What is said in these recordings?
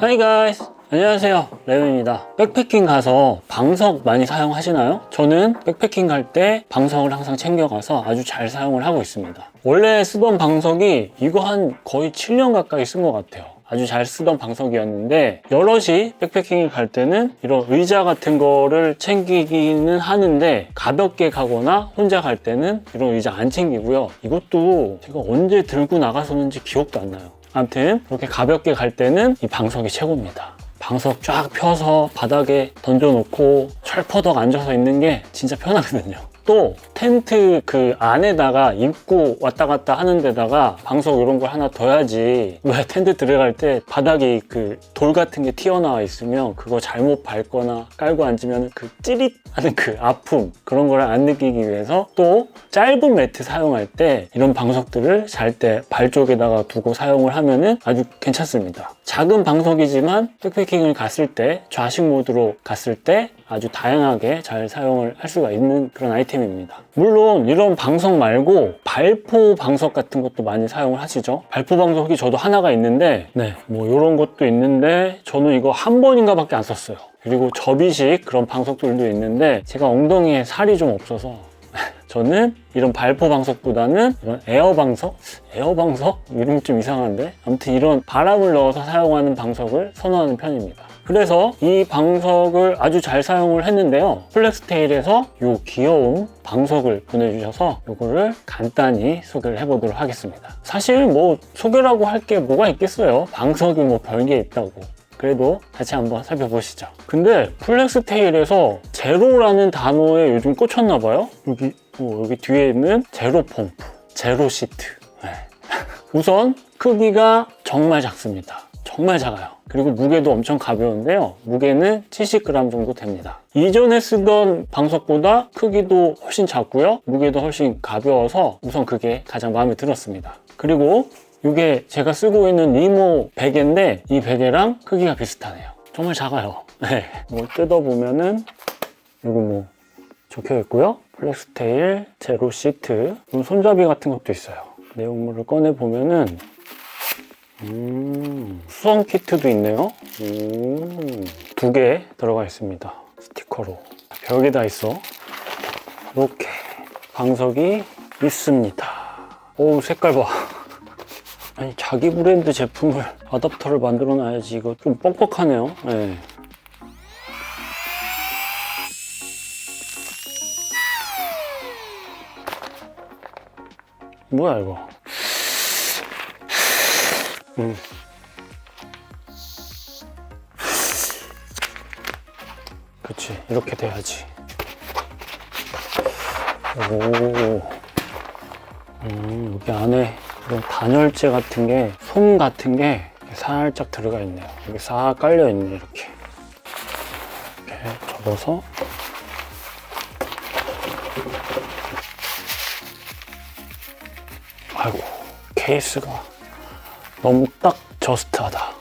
Hi guys! 안녕하세요, 레오입니다. 백패킹 가서 방석 많이 사용하시나요? 저는 백패킹 갈 때 방석을 항상 챙겨가서 아주 잘 사용을 하고 있습니다. 원래 쓰던 방석이 이거 한 거의 7년 가까이 쓴 것 같아요. 아주 잘 쓰던 방석이었는데 여럿이 백패킹을 갈 때는 이런 의자 같은 거를 챙기기는 하는데 가볍게 가거나 혼자 갈 때는 이런 의자 안 챙기고요. 이것도 제가 언제 들고 나가서는지 기억도 안 나요. 아무튼 이렇게 가볍게 갈 때는 이 방석이 최고입니다. 방석 쫙 펴서 바닥에 던져놓고 철퍼덕 앉아서 있는 게 진짜 편하거든요. 또 텐트 그 안에다가 입고 왔다 갔다 하는 데다가 방석 이런 걸 하나 둬야지, 왜 텐트 들어갈 때 바닥에 그 돌 같은 게 튀어나와 있으면 그거 잘못 밟거나 깔고 앉으면 그 찌릿하는 그 아픔, 그런 걸 안 느끼기 위해서 또 짧은 매트 사용할 때 이런 방석들을 잘 때 발 쪽에다가 두고 사용을 하면은 아주 괜찮습니다. 작은 방석이지만 백패킹을 갔을 때, 좌식 모드로 갔을 때 아주 다양하게 잘 사용을 할 수가 있는 그런 아이템입니다. 물론 이런 방석 말고 발포 방석 같은 것도 많이 사용을 하시죠. 발포 방석이 저도 하나가 있는데, 뭐 이런 것도 있는데 저는 이거 한 번인가 밖에 안 썼어요. 그리고 접이식 그런 방석들도 있는데 제가 엉덩이에 살이 좀 없어서 저는 이런 발포 방석보다는 이런 에어 방석? 에어 방석? 이름이 좀 이상한데? 아무튼 이런 바람을 넣어서 사용하는 방석을 선호하는 편입니다. 그래서 이 방석을 아주 잘 사용을 했는데요. 플렉스테일에서 이 귀여운 방석을 보내주셔서 이거를 간단히 소개를 해보도록 하겠습니다. 사실 뭐 소개라고 할 게 뭐가 있겠어요. 방석이 뭐 별게 있다고. 그래도 같이 한번 살펴보시죠. 근데 플렉스테일에서 제로라는 단어에 요즘 꽂혔나봐요. 여기 뒤에 있는 제로 펌프, 제로 시트. 우선 크기가 정말 작습니다. 정말 작아요. 그리고 무게도 엄청 가벼운데요. 무게는 70g 정도 됩니다. 이전에 쓰던 방석보다 크기도 훨씬 작고요. 무게도 훨씬 가벼워서 우선 그게 가장 마음에 들었습니다. 그리고 이게 제가 쓰고 있는 리모 베개인데 이 베개랑 크기가 비슷하네요. 정말 작아요. 뭐 뜯어보면은 이거 뭐 적혀 있고요. 플렉스테일 제로 시트, 손잡이 같은 것도 있어요. 내용물을 꺼내 보면은 수성 키트도 있네요. 2개 들어가 있습니다. 스티커로 벽에다 있어. 이렇게 방석이 있습니다. 오, 색깔 봐. 아니, 자기 브랜드 제품을 어댑터를 만들어 놔야지. 이거 좀 뻑뻑하네요. 뭐야 이거. 그치, 이렇게 돼야지. 오, 여기 안에 이런 단열재 같은 게, 솜 같은 게 살짝 들어가 있네요. 여기 싹 깔려 있네. 이렇게 접어서 아이고, 케이스가 너무 딱 저스트하다.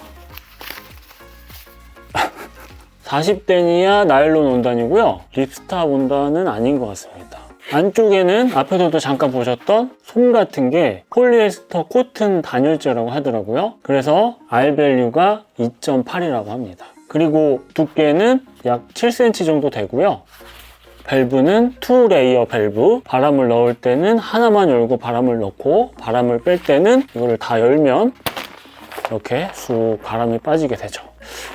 40데니아 나일론 원단이고요. 립스타 원단은 아닌 것 같습니다. 안쪽에는 앞에서도 잠깐 보셨던 솜 같은 게 폴리에스터 코튼 단열재라고 하더라고요. 그래서 R밸류가 2.8이라고 합니다. 그리고 두께는 약 7cm 정도 되고요. 밸브는 2레이어 밸브, 바람을 넣을 때는 하나만 열고 바람을 넣고, 바람을 뺄 때는 이거를 다 열면 이렇게 쑥 바람이 빠지게 되죠.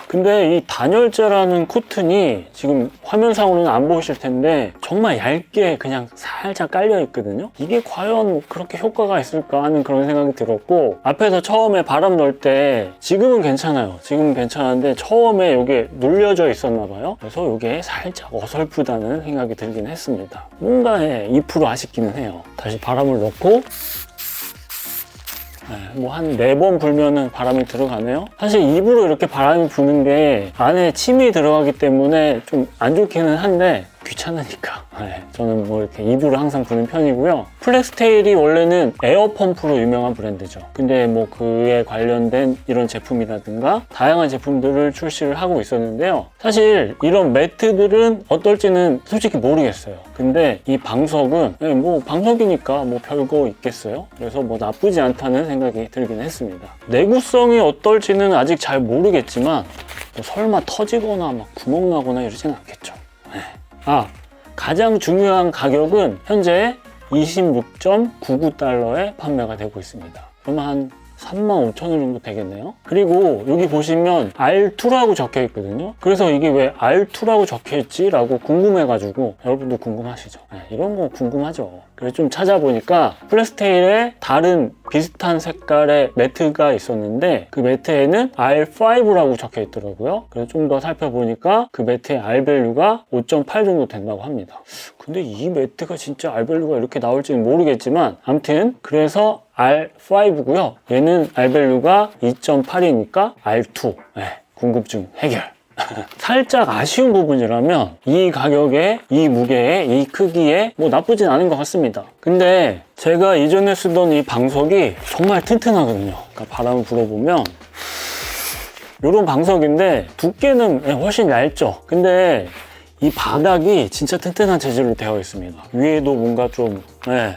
근데 이 단열재라는 코튼이 지금 화면상으로는 안 보이실 텐데 정말 얇게 그냥 살짝 깔려 있거든요. 이게 과연 그렇게 효과가 있을까 하는 그런 생각이 들었고, 앞에서 처음에 바람 넣을 때, 지금은 괜찮아요. 지금은 괜찮은데 처음에 이게 눌려져 있었나 봐요. 그래서 이게 살짝 어설프다는 생각이 들긴 했습니다. 뭔가 2% 아쉽기는 해요. 다시 바람을 넣고 뭐 한 4번 불면은 바람이 들어가네요. 사실 입으로 이렇게 바람이 부는 게 안에 침이 들어가기 때문에 좀 안 좋기는 한데, 귀찮으니까. 네, 저는 뭐 이렇게 2부를 항상 부는 편이고요. 플렉스테일이 원래는 에어펌프로 유명한 브랜드죠. 근데 뭐 그에 관련된 이런 제품이라든가 다양한 제품들을 출시를 하고 있었는데요. 사실 이런 매트들은 어떨지는 솔직히 모르겠어요. 근데 이 방석은 뭐 방석이니까 뭐 별거 있겠어요? 그래서 뭐 나쁘지 않다는 생각이 들긴 했습니다. 내구성이 어떨지는 아직 잘 모르겠지만 뭐 설마 터지거나 막 구멍 나거나 이러지는 않겠죠. 네. 가장 중요한 가격은 현재 26.99달러에 판매가 되고 있습니다. 그러면 한 35,000원 정도 되겠네요. 그리고 여기 보시면 R2라고 적혀 있거든요. 그래서 이게 왜 R2라고 적혀 있지? 라고 궁금해가지고 여러분도 궁금하시죠? 네, 이런 거 궁금하죠. 그래서 좀 찾아보니까 플렉스테일에 다른 비슷한 색깔의 매트가 있었는데 그 매트에는 R5라고 적혀 있더라고요. 그래서 좀 더 살펴보니까 그 매트의 R밸류가 5.8 정도 된다고 합니다. 근데 이 매트가 진짜 R밸류가 이렇게 나올지는 모르겠지만 아무튼 그래서 R5고요. 얘는 R밸류가 2.8이니까 R2. 네, 궁금증 해결. 살짝 아쉬운 부분이라면 이 가격에, 이 무게에, 이 크기에 뭐 나쁘진 않은 것 같습니다. 근데 제가 이전에 쓰던 이 방석이 정말 튼튼하거든요. 그러니까 바람을 불어보면 이런 방석인데 두께는 훨씬 얇죠. 근데 이 바닥이 진짜 튼튼한 재질로 되어 있습니다. 위에도 뭔가 좀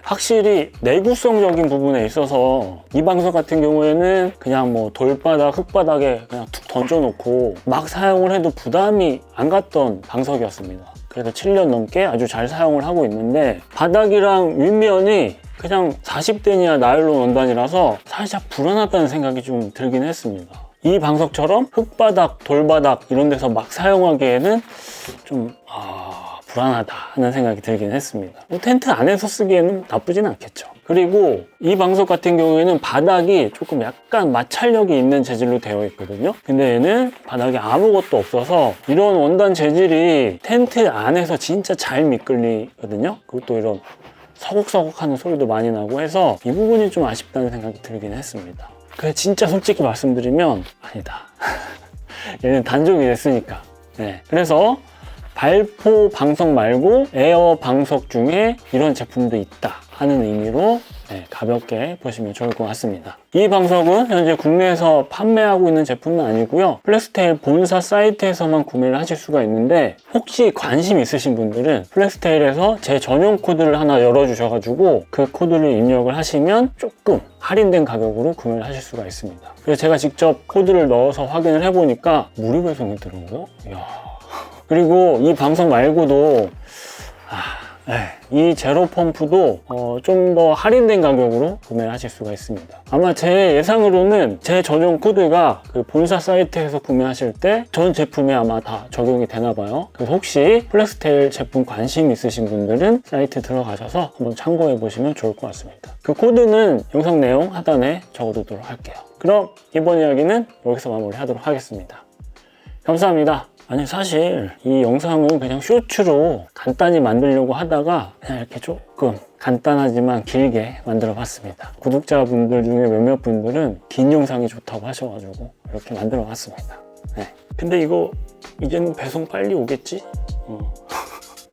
확실히 내구성적인 부분에 있어서 이 방석 같은 경우에는 그냥 뭐 돌바닥, 흙바닥에 그냥 툭 던져놓고 막 사용을 해도 부담이 안 갔던 방석이었습니다. 그래서 7년 넘게 아주 잘 사용을 하고 있는데 바닥이랑 윗면이 그냥 40데니아 나일론 원단이라서 살짝 불안하다는 생각이 좀 들긴 했습니다. 이 방석처럼 흙바닥, 돌바닥 이런 데서 막 사용하기에는 좀 불안하다 하는 생각이 들긴 했습니다. 뭐 텐트 안에서 쓰기에는 나쁘진 않겠죠. 그리고 이 방석 같은 경우에는 바닥이 조금 약간 마찰력이 있는 재질로 되어 있거든요. 근데 얘는 바닥에 아무것도 없어서 이런 원단 재질이 텐트 안에서 진짜 잘 미끌리거든요. 그리고 또 이런 서걱서걱 하는 소리도 많이 나고 해서 이 부분이 좀 아쉽다는 생각이 들긴 했습니다. 그래 진짜 솔직히 말씀드리면 아니다. 얘는 단종이 됐으니까. 네. 그래서 발포 방석 말고 에어 방석 중에 이런 제품도 있다 하는 의미로 가볍게 보시면 좋을 것 같습니다. 이 방석은 현재 국내에서 판매하고 있는 제품은 아니고요. 플렉스테일 본사 사이트에서만 구매를 하실 수가 있는데 혹시 관심 있으신 분들은 플렉스테일에서 제 전용 코드를 하나 열어주셔가지고 그 코드를 입력을 하시면 조금 할인된 가격으로 구매를 하실 수가 있습니다. 그래서 제가 직접 코드를 넣어서 확인을 해보니까 무료 배송이 들어오고요. 이야. 그리고 이 방석 말고도 이 제로 펌프도 좀 더 할인된 가격으로 구매를 하실 수가 있습니다. 아마 제 예상으로는 제 전용 코드가 그 본사 사이트에서 구매하실 때 전 제품에 아마 다 적용이 되나 봐요. 그래서 혹시 플렉스테일 제품 관심 있으신 분들은 사이트 들어가셔서 한번 참고해 보시면 좋을 것 같습니다. 그 코드는 영상 내용 하단에 적어두도록 할게요. 그럼 이번 이야기는 여기서 마무리하도록 하겠습니다. 감사합니다. 아니 사실 이 영상은 그냥 쇼츠로 간단히 만들려고 하다가 그냥 이렇게 조금 간단하지만 길게 만들어 봤습니다. 구독자분들 중에 몇몇 분들은 긴 영상이 좋다고 하셔가지고 이렇게 만들어 봤습니다. 근데 이거 이제는 배송 빨리 오겠지?